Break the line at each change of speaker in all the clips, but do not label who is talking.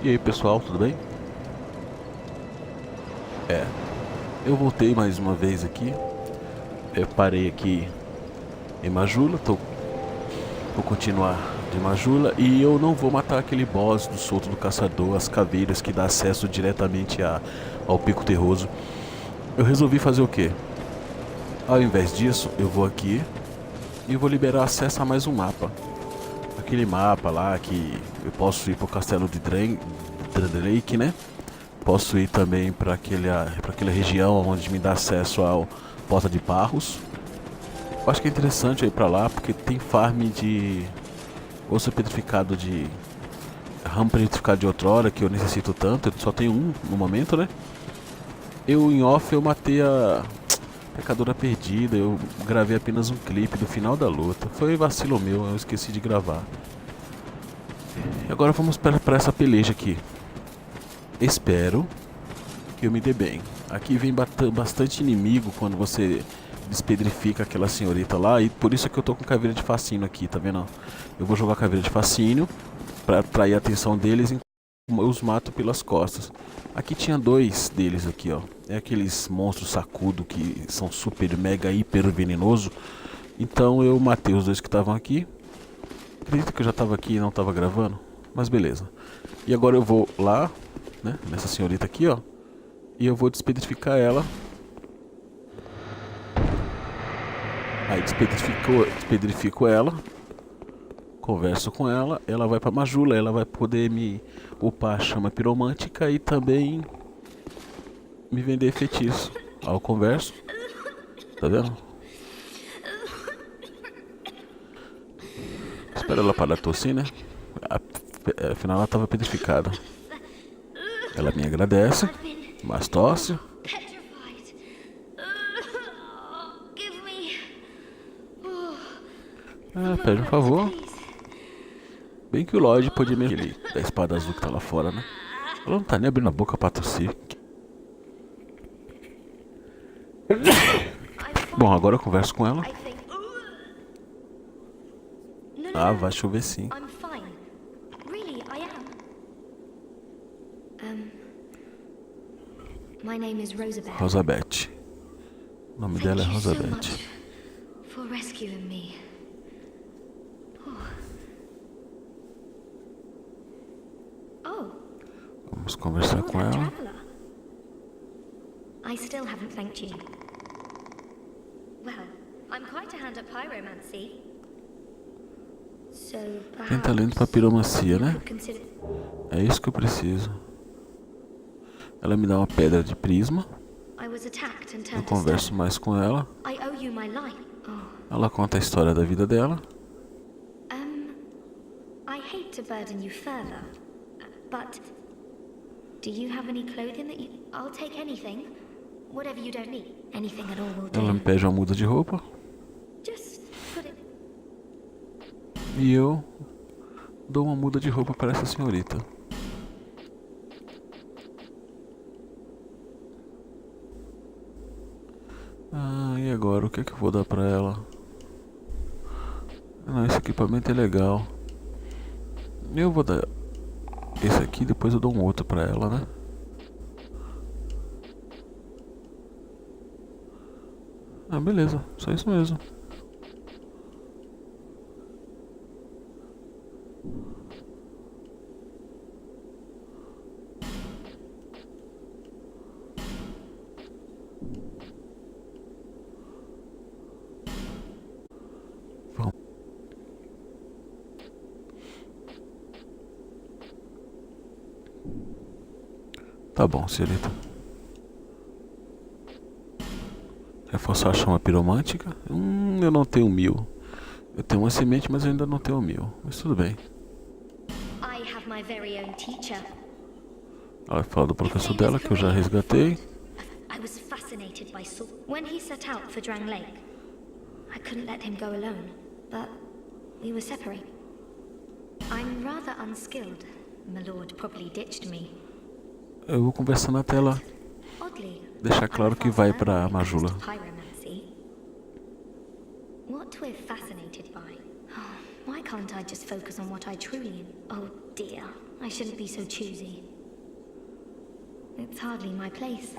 E aí pessoal, tudo bem? Eu voltei mais uma vez aqui. Eu parei aqui em Majula, vou continuar de Majula. E eu não vou matar aquele boss do Solto do Caçador, as caveiras que dá acesso diretamente ao Pico Terroso. Eu resolvi fazer o quê? Ao invés disso, eu vou aqui e vou liberar acesso a mais um mapa. Aquele mapa lá que eu posso ir pro Castelo de Drake, né? Posso ir também para aquela região onde me dá acesso ao Porta de Barros. Eu acho que é interessante eu ir para lá porque tem farm de osso petrificado de ramo petrificado de outrora que eu necessito tanto. Eu só tenho um no momento, né? Em off eu matei a Pecadora Perdida. Eu gravei apenas um clipe do final da luta. Foi vacilo meu, eu esqueci de gravar. E agora vamos para essa peleja aqui. Espero que eu me dê bem. Aqui vem bastante inimigo quando você despedrifica aquela senhorita lá. E por isso que eu tô com caveira de fascínio aqui, tá vendo? Eu vou jogar caveira de fascínio pra atrair a atenção deles e eu os mato pelas costas. Aqui tinha dois deles aqui, ó. É aqueles monstros sacudo que são super, mega, hiper venenoso. Então eu matei os dois que estavam aqui. Acredito que eu já tava aqui e não tava gravando. Mas beleza. E agora eu vou lá, né, nessa senhorita aqui, ó. E eu vou despedrificar ela. Aí despedrifico ela. Converso com ela. Ela vai pra Majula. Ela vai poder me upar a chama piromântica e também me vender feitiço. Aí eu converso. Tá vendo? Espera ela parar de tossir, né? Afinal ela tava petrificada. Ela me agradece. Mas tosse. Pede um favor. Bem que o Lloyd podia me aquele da espada azul que tá lá fora, né? Ela não tá nem abrindo a boca pra tossir. Bom, agora eu converso com ela. Ah, vai chover sim. Rosabeth. O nome dela é Rosabeth. Vamos conversar com ela.
I still haven't thanked you. Well, I'm quite a hand at pyromancy. So
Tem talento pra piromancia, né? É isso que eu preciso. Ela me dá uma pedra de prisma. Eu converso mais com ela. Ela conta a história da vida dela.
I hate to burden you further, but do you have any clothing that I'll take anything. Whatever you don't need. Anything at all will do.
Ela me pede uma muda de roupa.
Just put it.
E eu dou uma muda de roupa para essa senhorita. E agora? O que é que eu vou dar pra ela? Não, esse equipamento é legal. Eu vou dar esse aqui, depois eu dou um outro pra ela, né? Beleza. Só isso mesmo. Vamos. Tá bom, senhorita. Reforçar a chama piromântica. Eu não tenho 1000. Eu tenho uma semente, mas eu ainda não tenho 1000. Mas tudo bem. Ela fala do professor dela, que eu já resgatei.
I was fascinated by Saul. When he set out for Drang Lake, I couldn't let him go alone, but we were separate. I'm rather unskilled. My lord probably ditched me.
Eu vou conversando até ela deixar claro que vai pra Majula.
What we're fascinated by. Why can't I just focus on what I truly... Oh dear. I shouldn't be so choosy. It's hardly my place.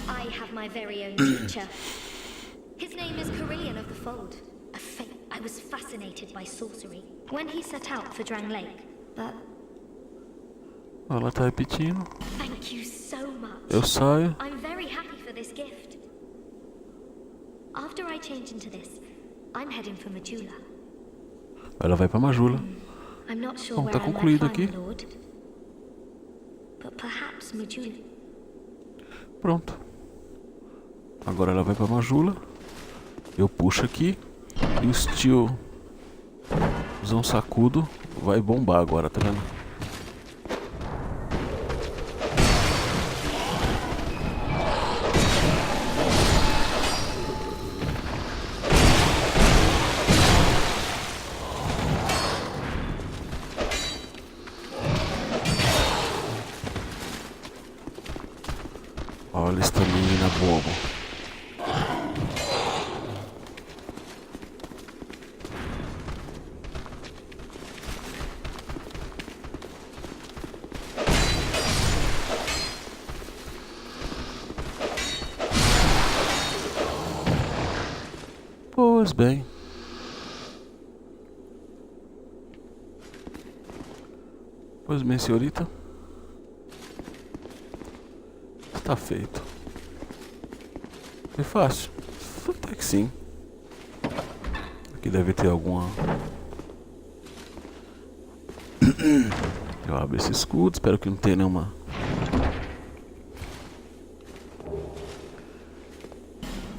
I have my very own teacher. His name is Carillion of the Fold. I was fascinated by sorcery when he set out for Drang Lake, but...
Ela tá repetindo.
Thank you so much.
Eu saio.
I'm very happy for this gift. After I change into this, I'm heading for Majula.
Ela vai pra Majula.
I'm not sure
Bom,
where
tá
I'll
concluído
find
aqui.
my lord, but perhaps Majula.
Pronto. Agora ela vai pra Majula. Eu puxo aqui. E o Steel Zão Sacudo vai bombar agora, tá vendo? Olha, estamina bobo. Pois bem. Pois bem, senhorita. Está feito. Foi fácil? Até que sim. Aqui deve ter alguma... Eu abro esse escudo, espero que não tenha nenhuma...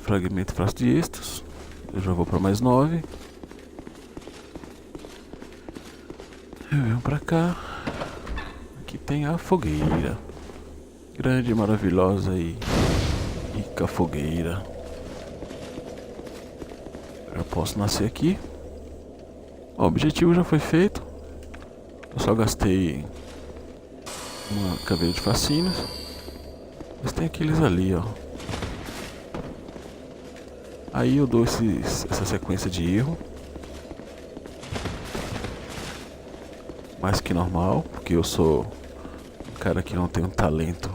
Fragmento frasco de êxtasis. Eu já vou para mais 9. Eu venho pra cá. Aqui tem a fogueira. Grande, maravilhosa e rica fogueira. Já posso nascer aqui. Ó, o objetivo já foi feito. Eu só gastei uma caveira de fascínios. Mas tem aqueles ali, ó. Aí eu dou essa sequência de erro. Mais que normal, porque eu sou um cara que não tem um talento.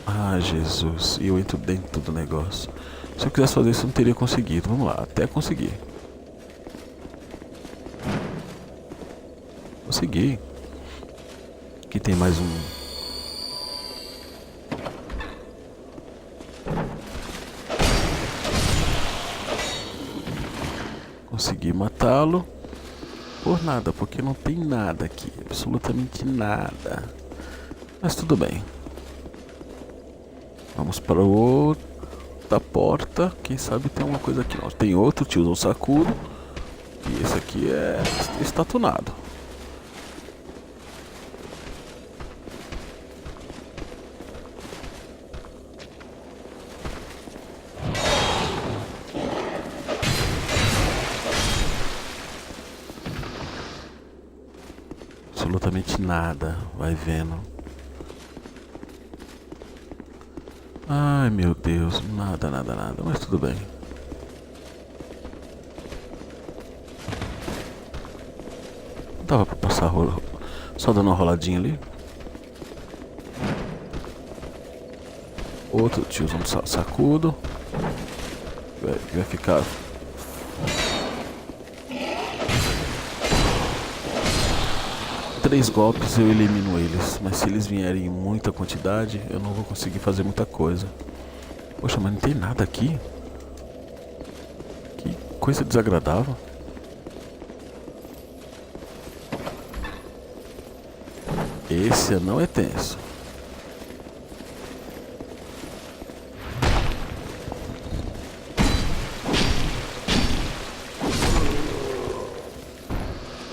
Ah, Jesus. E eu entro dentro do negócio. Se eu quisesse fazer isso, eu não teria conseguido. Vamos lá, até conseguir. Consegui. Aqui tem mais um... Consegui matá-lo. Por nada, porque não tem nada aqui. Absolutamente nada. Mas tudo bem. Vamos para outra porta. Quem sabe tem uma coisa aqui. Não. Tem outro tiozão sacudo. E esse aqui é estatunado. Absolutamente nada, vai vendo. Ai meu Deus, nada, nada, nada, mas tudo bem. Não dava pra passar só dando uma roladinha ali. Outro tiozão sacudo. Vai ficar... Três golpes eu elimino eles, mas se eles vierem em muita quantidade, eu não vou conseguir fazer muita coisa. Poxa, mas não tem nada aqui? Que coisa desagradável. Esse não é tenso.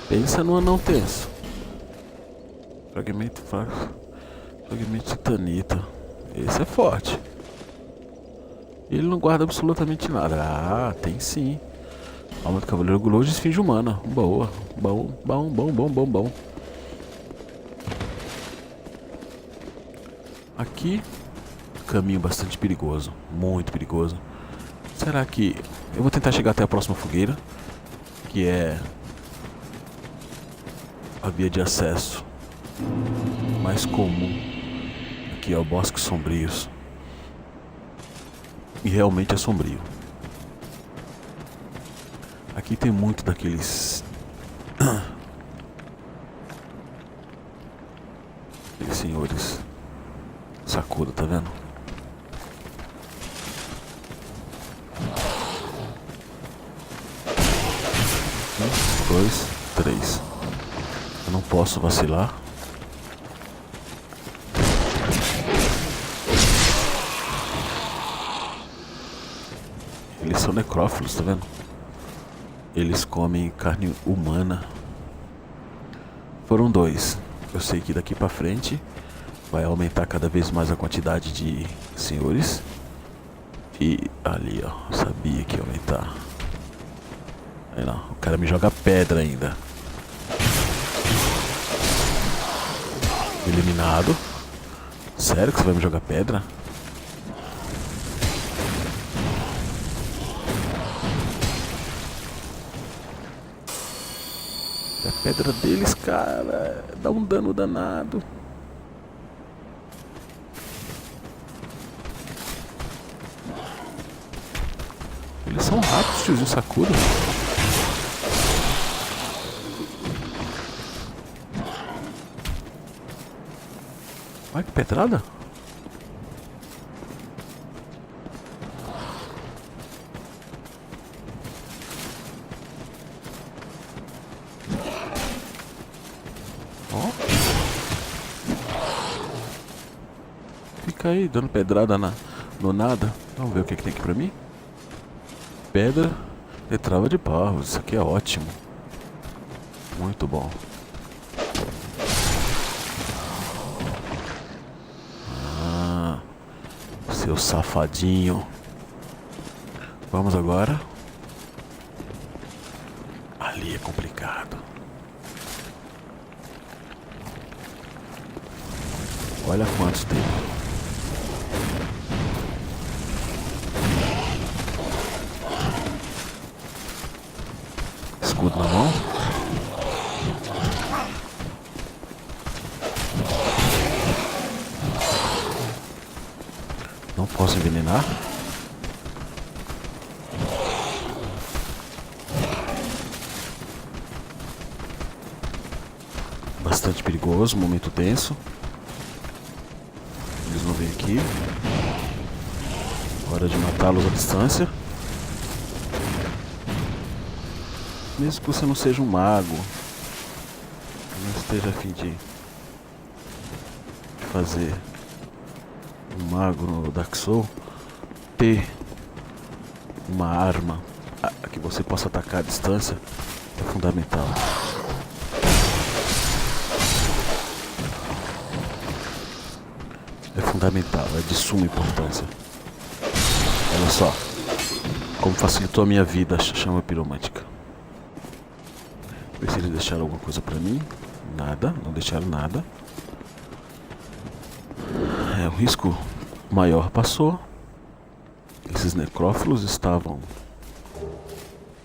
Pensa no anão tenso. Fragmento fraco. Fragmento de titanita. Esse é forte. Ele não guarda absolutamente nada. Ah, tem sim. Alma do Cavaleiro Guloso de Esfinge Humana. Boa. Bom. Aqui, caminho bastante perigoso. Muito perigoso. Será que... Eu vou tentar chegar até a próxima fogueira. que é a via de acesso mais comum aqui ao Bosques Sombrios. E realmente é sombrio. Aqui tem muito daqueles aqueles senhores Sakura, tá vendo? Um, dois, três. Eu não posso vacilar. Eles são necrófilos, tá vendo? Eles comem carne humana. Foram dois. Eu sei que daqui pra frente vai aumentar cada vez mais a quantidade de senhores. E ali, ó, sabia que ia aumentar. Aí não, o cara me joga pedra ainda. Eliminado. Sério que você vai me jogar pedra? A pedra deles, cara, dá um dano danado. Eles são rápidos, tiozinho Sakura. Ai, que pedrada. Ó. Fica aí, dando pedrada no nada. Vamos ver o que tem aqui pra mim. Pedra e trava de barro. Isso aqui é ótimo. Muito bom. Seu safadinho. Vamos agora. Ali é complicado. Olha quantos tem. Escudo na mão. Não posso envenenar. Bastante perigoso, momento tenso. Eles vão vir aqui. Hora de matá-los à distância. Mesmo que você não seja um mago, não esteja a fim de fazer um mago no Dark Souls, ter uma arma que você possa atacar à distância é fundamental. É fundamental, é de suma importância. Olha só como facilitou a minha vida a chama piromântica. Ver se eles deixaram alguma coisa pra mim. Nada, não deixaram nada. O risco maior passou. Esses necrófilos estavam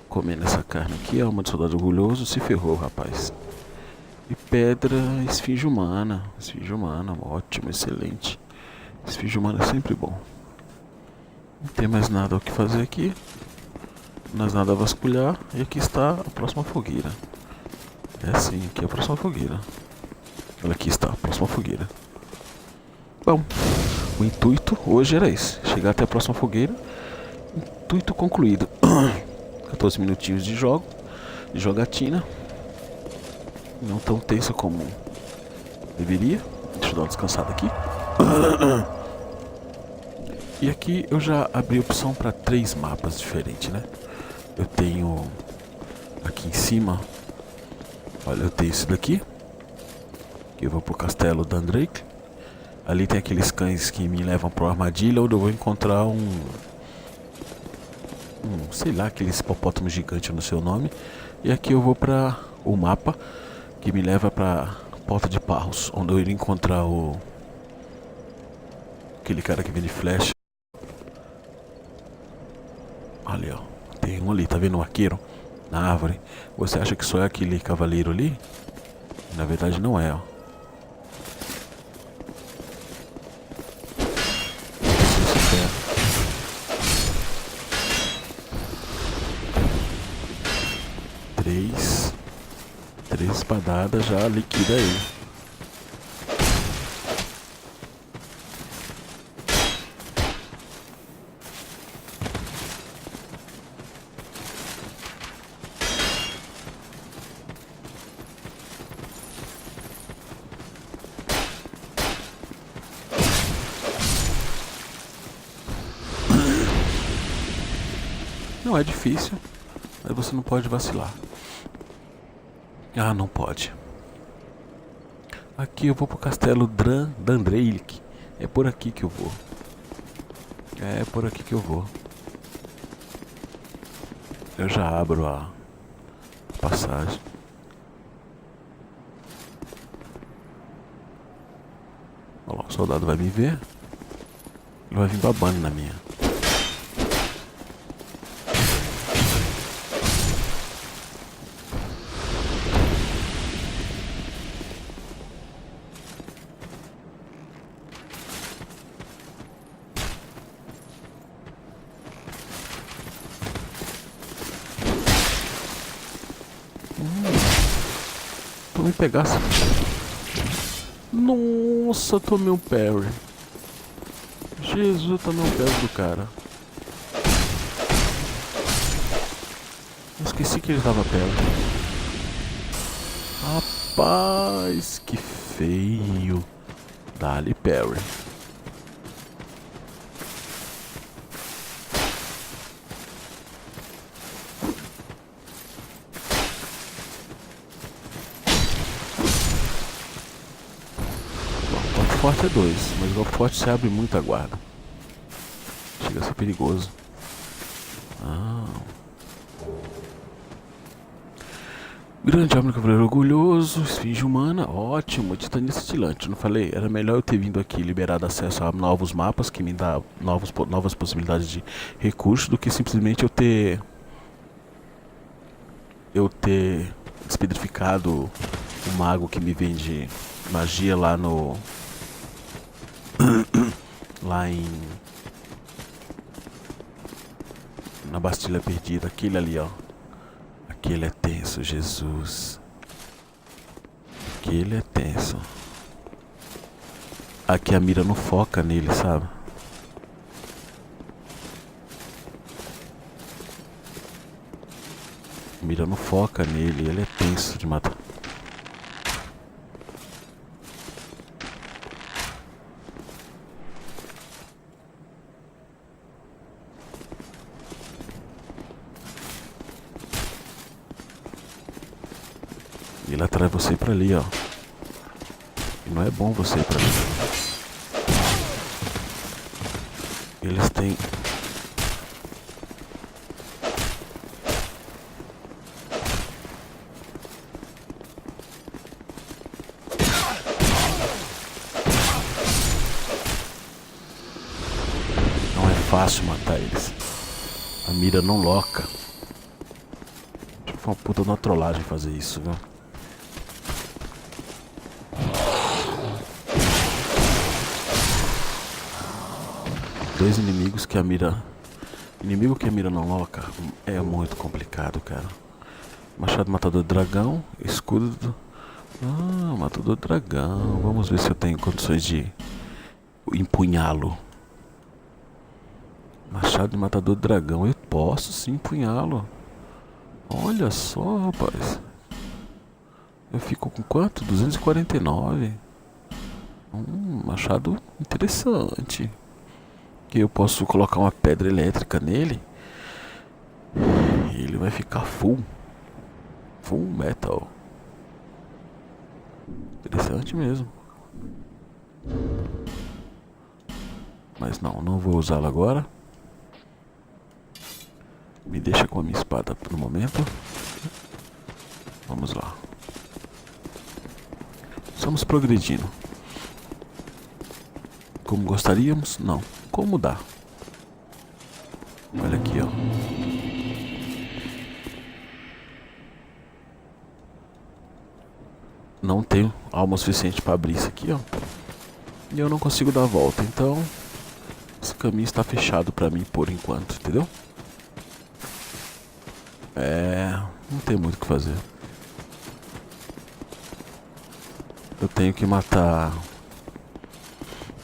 comendo essa carne aqui. A alma de soldado orgulhoso se ferrou, rapaz. E pedra, esfinge humana. Esfinge humana, ótimo, excelente. Esfinge humana é sempre bom. Não tem mais nada o que fazer aqui. Mais nada a vasculhar. E aqui está a próxima fogueira. É sim, aqui é a próxima fogueira. Olha, aqui está a próxima fogueira. Bom, o intuito hoje era esse. Chegar até a próxima fogueira. Intuito concluído. 14 minutinhos de jogo. De jogatina. Não tão tenso como deveria. Deixa eu dar uma descansada aqui. E aqui eu já abri opção para 3 mapas diferentes, né? Eu tenho aqui em cima. Olha, eu tenho esse daqui. Que eu vou pro castelo Dandrake. Ali tem aqueles cães que me levam pro armadilha, onde eu vou encontrar sei lá, aqueles hipopótamo gigante no seu nome. E aqui eu vou para o mapa que me leva pra Porta de Parros, onde eu iria encontrar aquele cara que vende flecha. Ali, ó. Tem um ali, tá vendo o arqueiro? na árvore. Você acha que sou aquele cavaleiro ali? Na verdade não é, ó. Três espadadas já liquida ele. Não é difícil, mas você não pode vacilar. Ah, não pode. Aqui eu vou pro castelo Drangleic. É por aqui que eu vou. É por aqui que eu vou. Eu já abro a passagem. Olha lá, o soldado vai me ver. Ele vai vir babando na minha. Tu me pegasse. Nossa, tomei um parry. Jesus, eu tomei um parry do cara. Eu esqueci que ele tava perto. Rapaz, que feio. Dá-lhe parry. Forte é 2, mas o golpe forte se abre muita guarda. Chega a ser perigoso. Grande homem cavaleiro orgulhoso, esfinge humana, ótimo, titania cintilante. Não falei? Era melhor eu ter vindo aqui liberado acesso a novos mapas que me dá novas possibilidades de recursos do que simplesmente eu ter despedrificado o mago que me vende magia lá no na Bastilha Perdida, aquele ali, ó. Aquele é tenso, Jesus. Aquele é tenso. Aqui a mira não foca nele, sabe? A mira não foca nele, ele é tenso de matar. Ele atrai você pra ali, ó. E não é bom você ir pra ali. Eles têm... Não é fácil matar eles. A mira não loca. Foi uma puta de uma trollagem fazer isso, viu? Dois inimigos que a mira... Inimigo que a mira não loca é muito complicado, cara. Machado matador do dragão. Escudo do... Ah, matador do dragão. Vamos ver se eu tenho condições de empunhá-lo. Machado de matador do dragão. Eu posso sim empunhá-lo. Olha só, rapaz. Eu fico com quanto? 249. Machado interessante. Que eu posso colocar uma pedra elétrica nele e ele vai ficar full metal. Interessante mesmo. Mas não vou usá-lo agora. Me deixa com a minha espada no momento. Vamos lá. Estamos progredindo. Como gostaríamos? Não. Como dá? Olha aqui, ó. alma suficiente para abrir isso aqui, ó. E eu não consigo dar a volta, então esse caminho está fechado para mim por enquanto, entendeu? Não tem muito o que fazer. Eu tenho que matar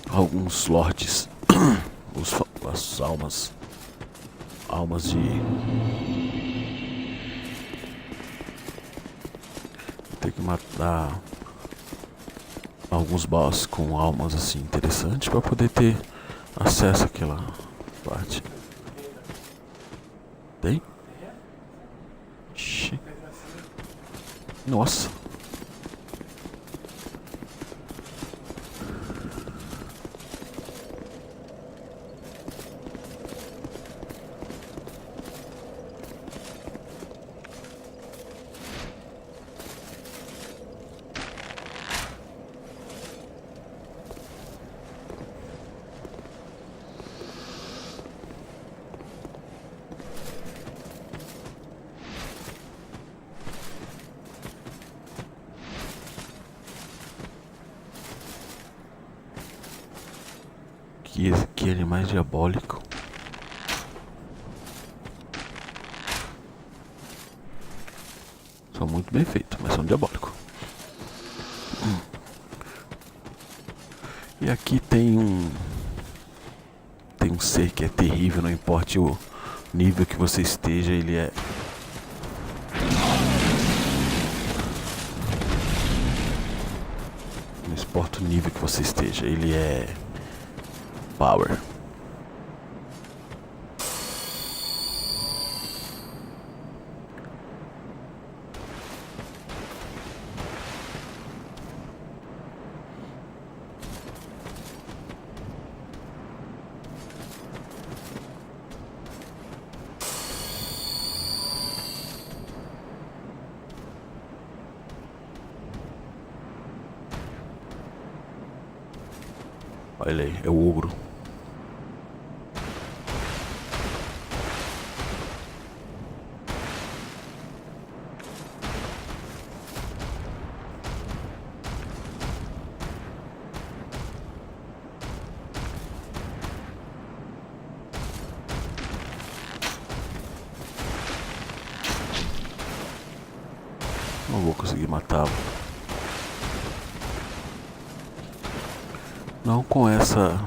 alguns lords, as almas de... Eu tenho que matar alguns boss com almas assim interessantes para poder ter acesso àquela parte. Tem? Ixi. Nossa. Que animal diabólico. São muito bem feitos, mas são diabólicos. E aqui tem um ser que é terrível, não importa o nível que você esteja, ele é... Não importa o nível que você esteja, ele é... Power. Olha aí, é o ogro. Não vou conseguir matá-lo. Não com essa...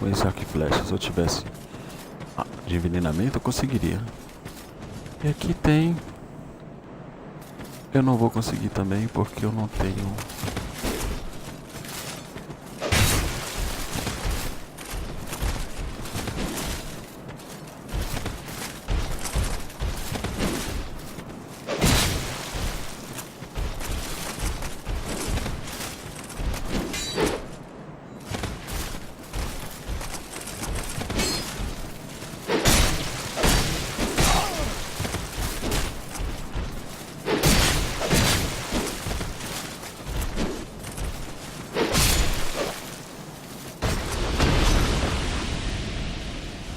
Com esse arco e flecha. Se eu tivesse de envenenamento, eu conseguiria. E aqui tem... Eu não vou conseguir também porque eu não tenho...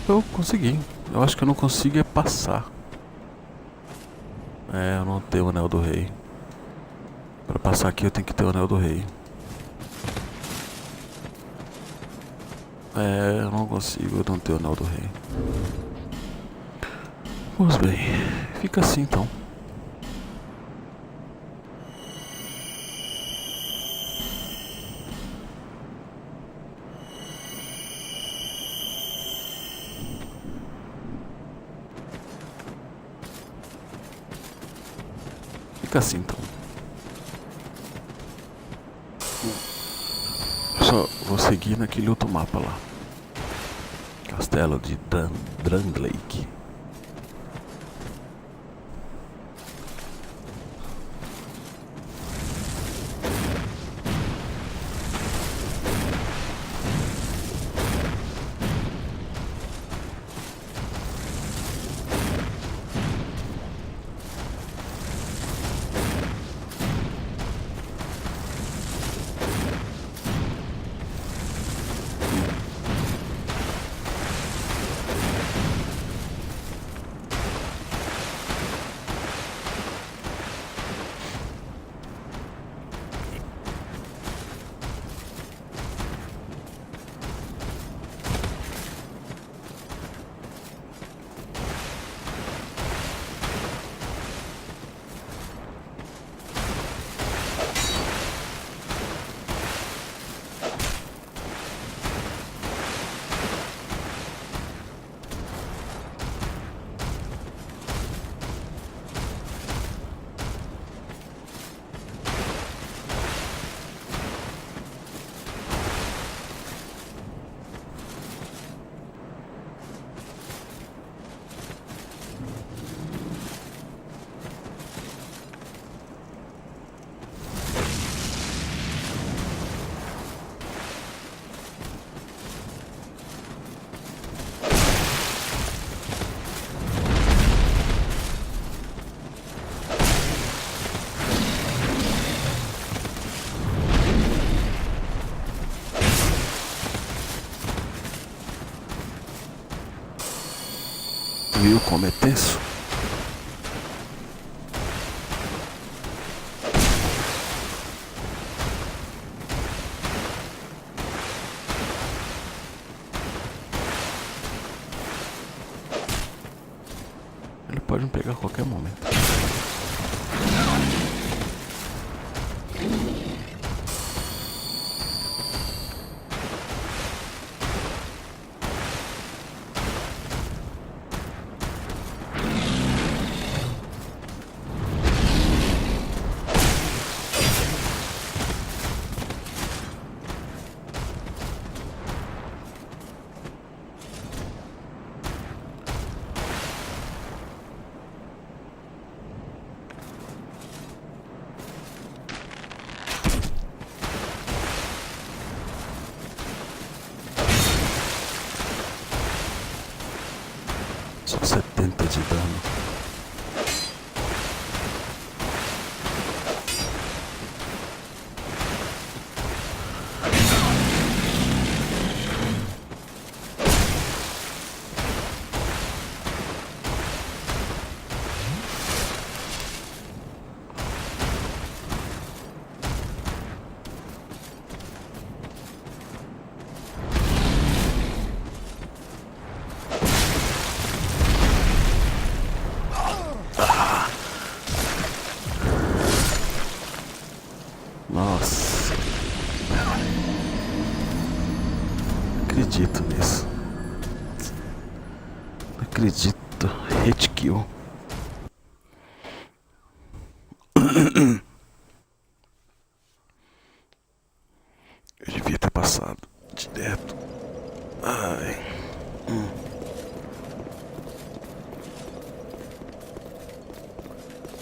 Eu consegui. Eu acho que eu não consigo é passar. Eu não tenho o Anel do Rei. Pra passar aqui eu tenho que ter o Anel do Rei. Eu não consigo, eu não tenho o Anel do Rei. Pois bem, fica assim então. Fica assim então. Só vou seguir naquele outro mapa lá. Castelo de Drangleic. viu como é tenso? Ele pode me pegar a qualquer momento. Só 70 de dano. Nossa. Não acredito nisso. Não acredito. Hit kill. Eu devia ter passado direto. Ai.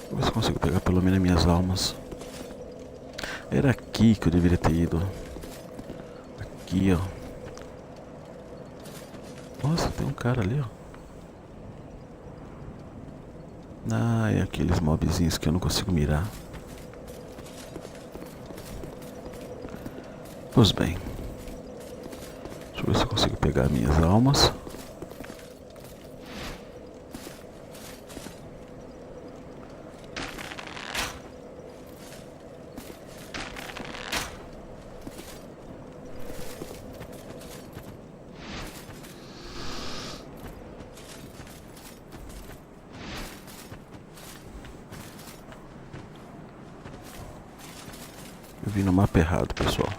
Vou ver se eu consigo pegar pelo menos minhas almas. Era aqui que eu deveria ter ido. Aqui, ó. Nossa, tem um cara ali, ó. Ah, é aqueles mobzinhos que eu não consigo mirar. Pois bem. Deixa eu ver se eu consigo pegar minhas almas. Eu vim no mapa errado, pessoal.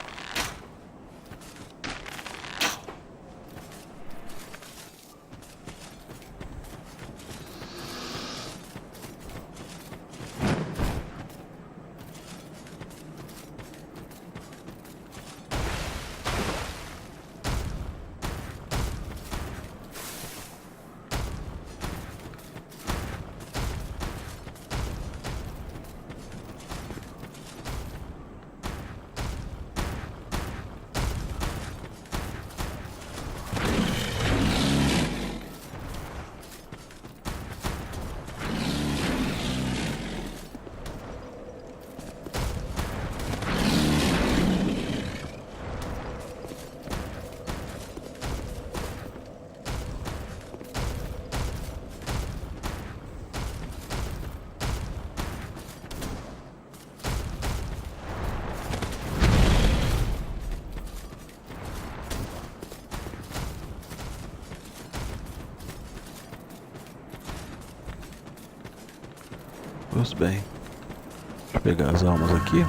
Pois bem, deixa eu pegar as almas aqui.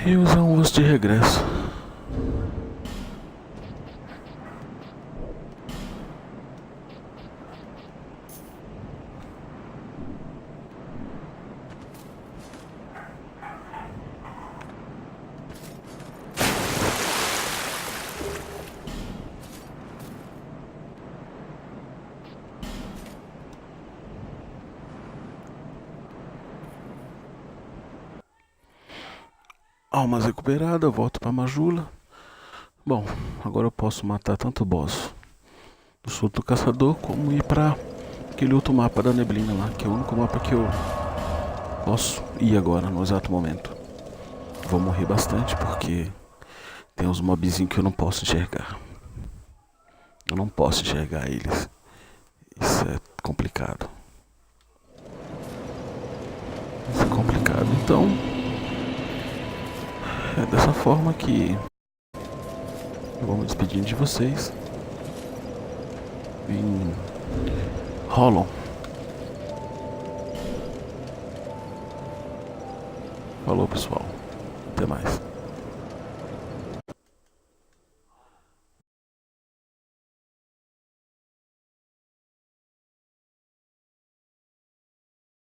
E usar um osso de regresso. Almas recuperadas, eu volto pra Majula. Bom, agora eu posso matar tanto o boss do Sul do Caçador, como ir pra aquele outro mapa da neblina lá, que é o único mapa que eu posso ir agora, no exato momento. Vou morrer bastante, porque Tem uns mobzinhos que eu não posso enxergar. Eu não posso enxergar eles. Isso é complicado. Isso é complicado. Então, é dessa forma que eu vou me despedindo de vocês. Em Hollow. Falou, pessoal. Até mais.